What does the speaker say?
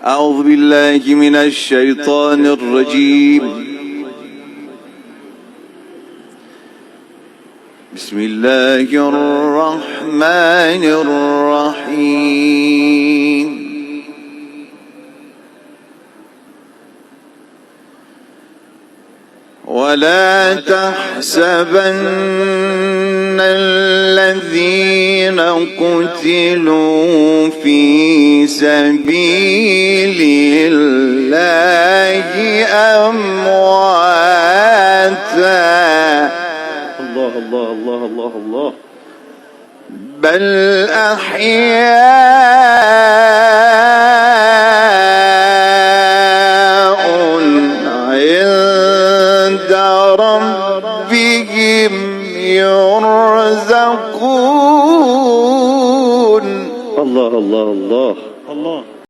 أعوذ بالله من الشيطان الرجيم. بسم الله الرحمن الرحيم. ولا تحسبن الذين قتلوا في سبيل الله أمواتا، الله الله الله الله الله، بل أحياء